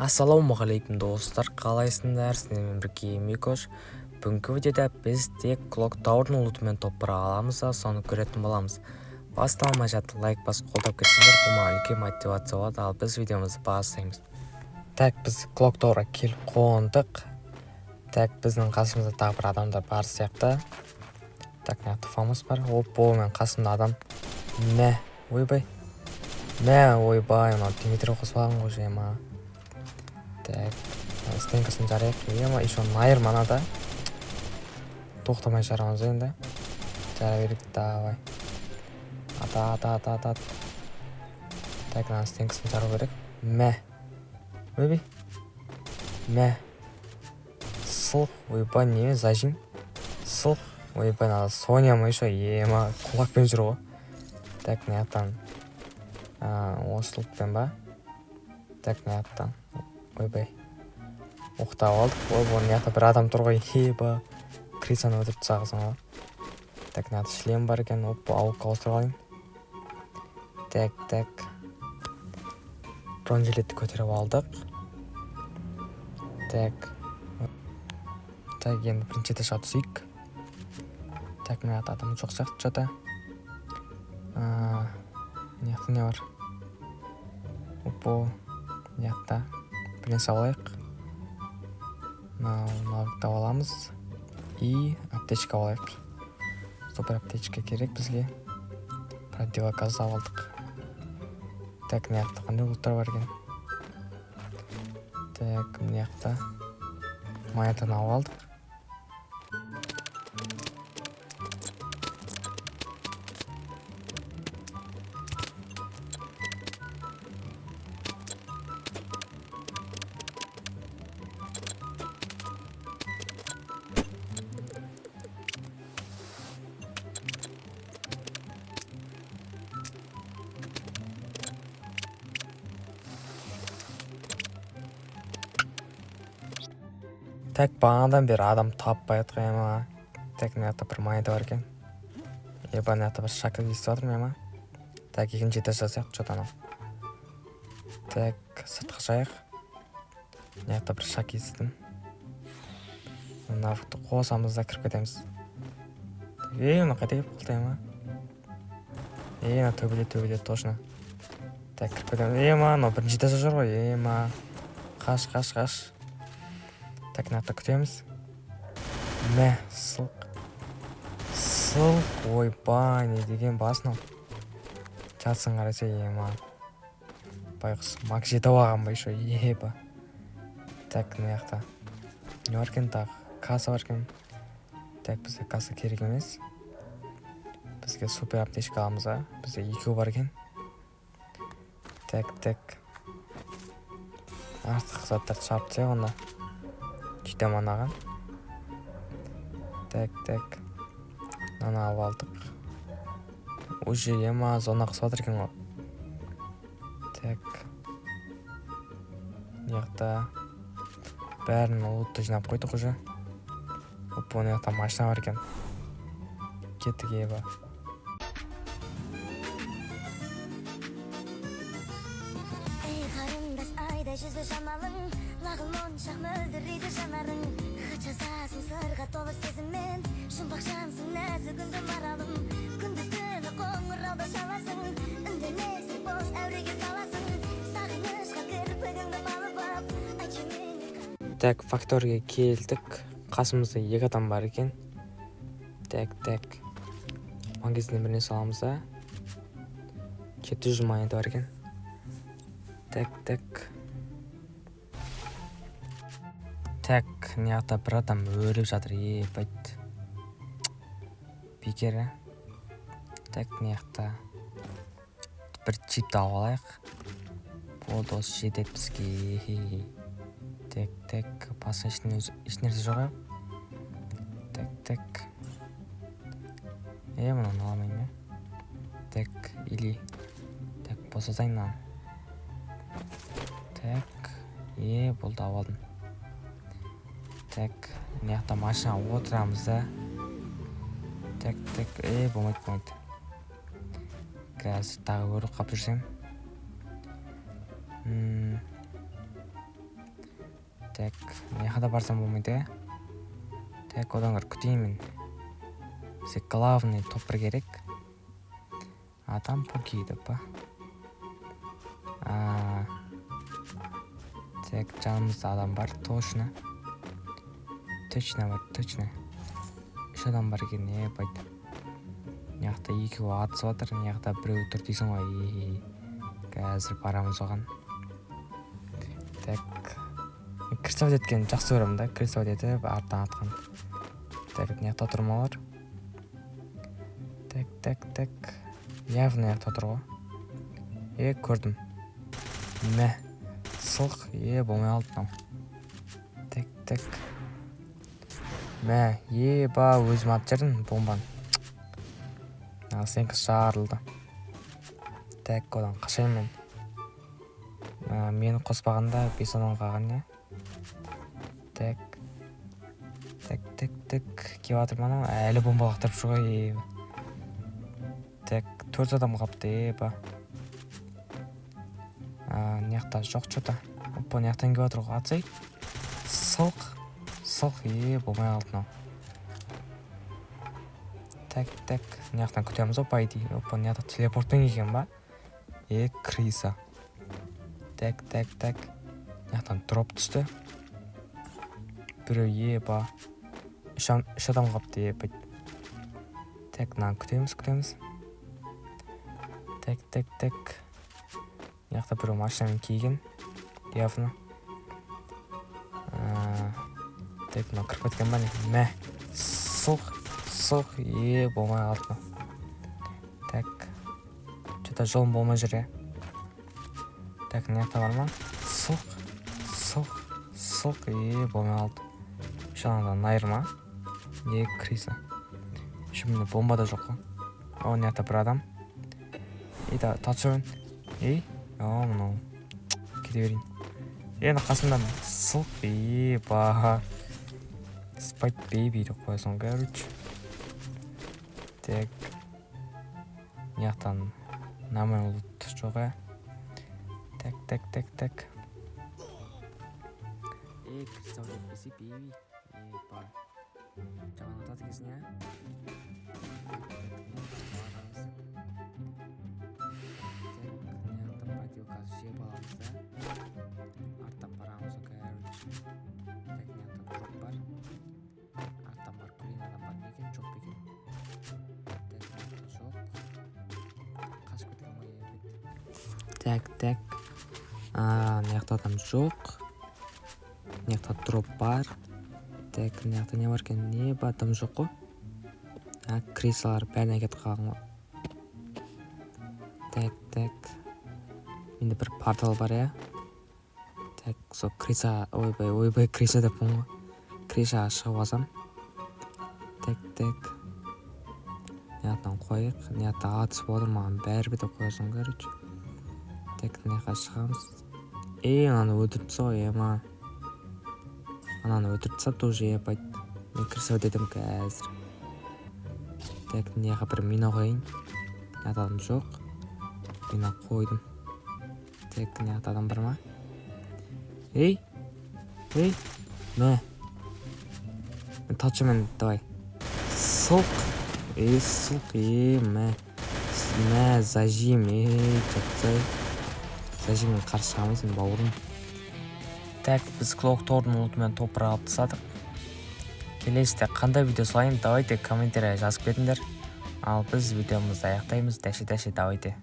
Ассалаумағалейкум достар, қалайсыңдар? Сіздермен бірге Микош. Бүгінгі видеода біз тек Клоктаурдың ұлытымен топыра аламыз, соны көретін боламыз. Басталмай жатып лайк басып қолдап кетсеңдер, бұл маған үлкен мотивация болады, ал біз видеомызды бастаймыз. Так, біз Клоктаурға келіп қондық. Так, біздің қасымызда тағы бір адамдар бар сияқты. Так, мына туфамыз бар. Оппо, мен қасымда адам. Мә, ойбай. Мә, ойбай, мына Дмитрий қосып алған ғой жема. Так, стенкасын жарайық. Ема, еще найыр манада. Тоқтамай жарамыз енді. Жара берік, давай. Ата. Так, мына стенкасын жару керек. Мә. Ойбай. Мә. Сылқ, ойбай, неме, зажим. Сылқ, ойбай, надо Соня ма еще, ема, кулакпен жүр ғой. Так, маяқтан. Осылықпен ба? Так, маяқтан. Ойбай. Оқтап алдық. Ойбай, маяқта бір адам тұр ғой. Еба. Крисаны өтіріп тсағызың ғой. Так, маяқта шлем бар екен. Оппа, ауыққа ауыстырып алайын. Так. Бронежилетті көтеріп алдық. Так, енді бірінші еташқа түсейік. Так, маяқта адам жоқ сияқты жота. Маяқта не бар? Оппа, маяқта. Бірінсе алайық. Навыкты аламыз. И аптечка алайық. Супер аптечка керек бізге. Противогаз алдық. Так, маяқта қандай ұлттар бар екен? Так, маяқта монетаны алдық. Так, бағанадан бері адам таппай жатқан ема. Так, маяқта бір майда бар екен. Еба, маяқта бір шакал естіп жатырмын ема. Так, екінші этаж жасайық, жота анау. Так, сыртқа жайық. Маяқта бір шак естідім. Навыкты қосамыз да кіріп кетеміз. Мына қайда келіп қалды ема. Мына төбеде, точно. Так, кіріп кетеміз. Ема, мына бірінші этажда жүр ғой. Ема, қаш. Так, маяқта күтеміз. Мә, сылқ, ойбай, не деген басын ал. Жатсын қараса, ема. Байқұс, мак жетіп алған ба еще, еба. Так, маяқта. Не бар екен тағы? Касса бар екен. Так, бізге касса керек емес. Бізге супер аптечка аламыз, а? Бізге екеу бар екен. Так. Артық заттарды шарып тек онда. Күйтем анаған. Так. Нана алып алдық. Уже ема зона қысып жатыр екен ғой. Так. Маяқта бәрін ұлтты жинап қойдық уже. Оппа, маяқта машина бар екен. Кеттік еба. Жүзі жамалың, лағыл моншақ мөлдірейді жанарың. Қачасасын сырға толы сезіммен, жұмбақ жансың нәзігінді маралым. Күндіз түні қоңырауды шаласың, үндемесің бос әуреге саласың. Сағынышқа кірпігіңді малып ап, айтшы мен. Так, фактория келдік. Қасымызда екі адам бар екен. Так. Магазиннен біріне саламыз да. 700 монета бар екен. Так, маяқта бір адам өліп жатыр, ебайт. Бекер, а? Так, маяқта бір чипті алып алайық. Болды, осы жетеді бізге. Так, басқа ешнерсе жоқ, а? Так. Мұнан аламайын, а? Так, или... Так, босатайын мынаны. Так, болды, алып алдым. Так, маяқта машина отырамыз да. Так, болмайды. Қазір тағы өріп қап жүрсем. Так, мына барсам болмайды. Так, одан ары күтеймін. Бізге главный топыр керек. Адам покиді па. Так, жанымызда адам бар, точно. Точно бар, точно. Үш адам бар екен, байды. Мыняқта екеуі атысып жатыр, мыняқта біреу тұр дейсің ғой. Қазір барамыз оған. Так, кірсауат еткен жақсы көремін да, кірсауат етіп арттан атқан. Так, мыняқта тұрма бар. Так. Явно мыняқта тұр ғой. Көрдім. Мә, сылқ, болмай алды мынау. Так. Мә, өзім атып жердің бомбаны. Сенікі жарылды. Так, одан қашаймын мен. Мені қоспағанда 5 адам қалған, не? Так. Кеп атыр мана, әлі бомба лақтырып шығай. Так, 4 адам қапты, Мыняқта жоқ что-то. Опа, мыняқтан кеп атыр ғой, атсай. Сылқ, болмай алды мынау. Так, мыняқтан күтеміз, опа, иди. Опа, мыняқта телепортпен келген ба? Криса. Так. Мыняқтан дроп түсті. Біреу, үш адам қапты, Так, мынаны күтеміз. Так. Мыняқта біреу машинамен келген. Явно. Так, мынау кіріп кеткен ба не? Мә, сылқ, болмай алды. Так, что-то жолым болмай жүр, Так, мыняқта бар ма? Сылқ, болмай алды. Шағында найыр ма? Криса. Шымында бомба да жоқ қой. Мыняқта бір адам. Татшуын. Мынау. Кете берейін. Енді қасымдан сылқ, Спайт бейби деп қоясың, короче. Так. Мыняқтан нормально лут жоқ, Так. Кристал кетпесе бейби. Жаман атады кезіне, Мыняқтан подилкасы жеп аламыз да. Арттап барамыз, короче. Так, мыняқтан дроп бар. Арттан бар, көрейін адам бар мекен, жоқ бекен. Так, мыняқта жоқ. Қашып кеткен ғой, Так. Мыняқта адам жоқ. Мыняқта дроп бар. Так, мыняқта не бар екен, адам жоқ қой. Крисалар бәріне кетіп қалған ғой. Так. Менде бір портал бар, Так, со Криса, ойбай, Криса деп бұн ғой. Крисаға шығып алсам. Так. Мыняқтан қойық. Мыняқта атыс болды, маған бәрібір деп қоясың, короче. Так, мыняққа шығамыз. Ананы өлтіртсе ғой, Ананы өлтіртсе тоже, Мен кірсауат едім қазір. Так, мыняққа бір мина қойын. Мыняқта адам жоқ. Мина қойдым. Так, мыняқта адам бар ма? Мә. Мен татшымен, давай. Сылқ, мә, зажим, жатсай. Зажиммен қарсы шығамайсың, бауырым. Так, біз Clock-Tower'дың ұлтымен топыр алып тастадық. Келесіде қандай видео салайын, давайте комментария жазып кетіңдер. Ал біз видеомызды аяқтаймыз. Дәші, давайте.